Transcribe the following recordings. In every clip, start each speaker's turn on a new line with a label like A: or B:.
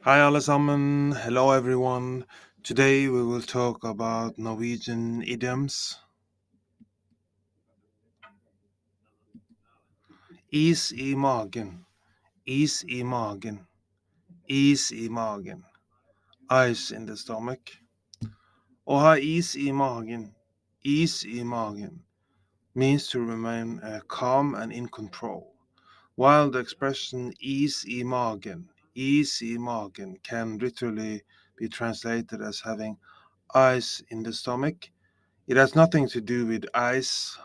A: Hi alle sammen. Hello everyone. Today we will talk about Norwegian idioms. Is i magen. Is i magen. Is i magen. Ice in the stomach. Å ha is i magen. Is i magen means to remain calm and in control. While the expression is i magen can literally be translated as having ice in the stomach, it has nothing to do with ice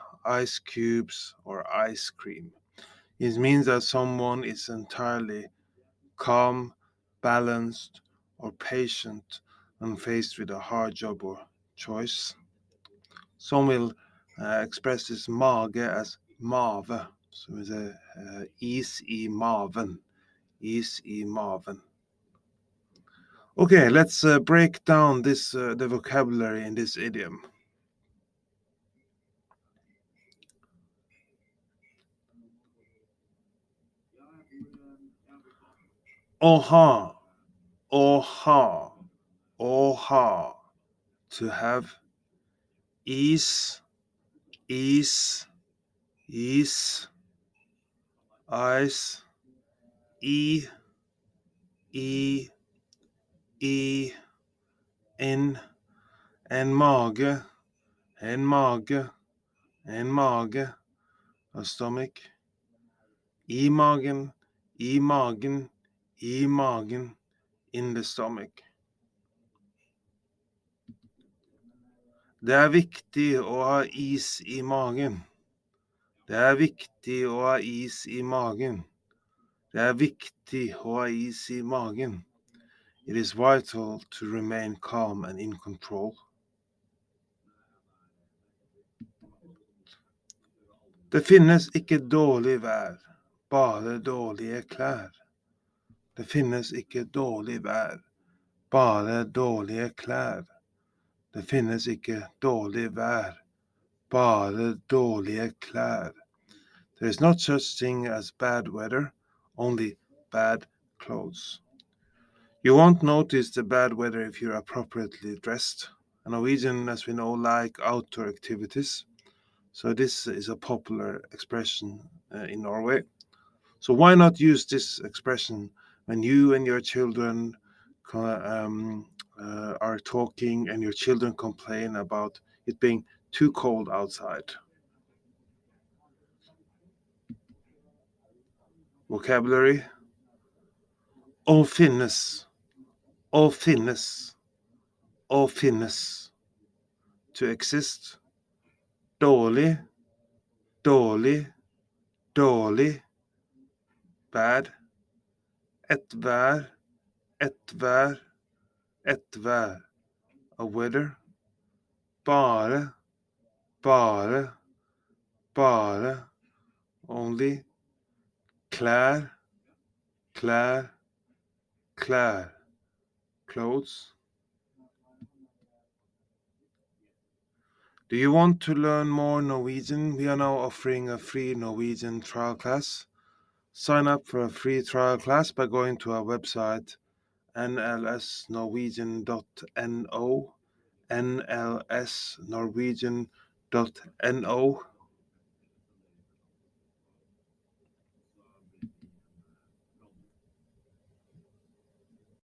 A: cubes, or ice cream. It means that someone is entirely calm, balanced, or patient when faced with a hard job or choice. Some will express this mage as mave. So we say is i maven. Is i maven. Okay, let's break down the vocabulary in this idiom. Oha, oha, oha. To have. Is, is, ice, e, in, en mage, a stomach. I magen, in the stomach. Det er viktig å ha is i magen. Det er viktig å ha is i magen. Det er viktig å ha is i magen. It is vital to remain calm and in control. Det finnes ikke dårlig vær, bare dårlige klær. Det finnes ikke dårlig vær, bare dårlige klær. Det finnes ikke dårlig vær, bare dårlige klær. There is no such thing as bad weather, only bad clothes. You won't notice the bad weather if you're appropriately dressed. A Norwegian, as we know, like outdoor activities. So this is a popular expression in Norway. So why not use this expression when you and your children are talking and your children complain about it being too cold outside? Vocabulary. Å finnes. Å finnes. Å finnes. To exist. Dårlig. Dårlig. Dårlig. Bad. Et vær. Et vær. Et vær. A weather. Bare. Bare. Bare. Only. Klær. Klær. Klær. Clothes. Do you want to learn more Norwegian? We are now offering a free Norwegian trial class. Sign up for a free trial class by going to our website nlsnorwegian.no, nlsnorwegian.no.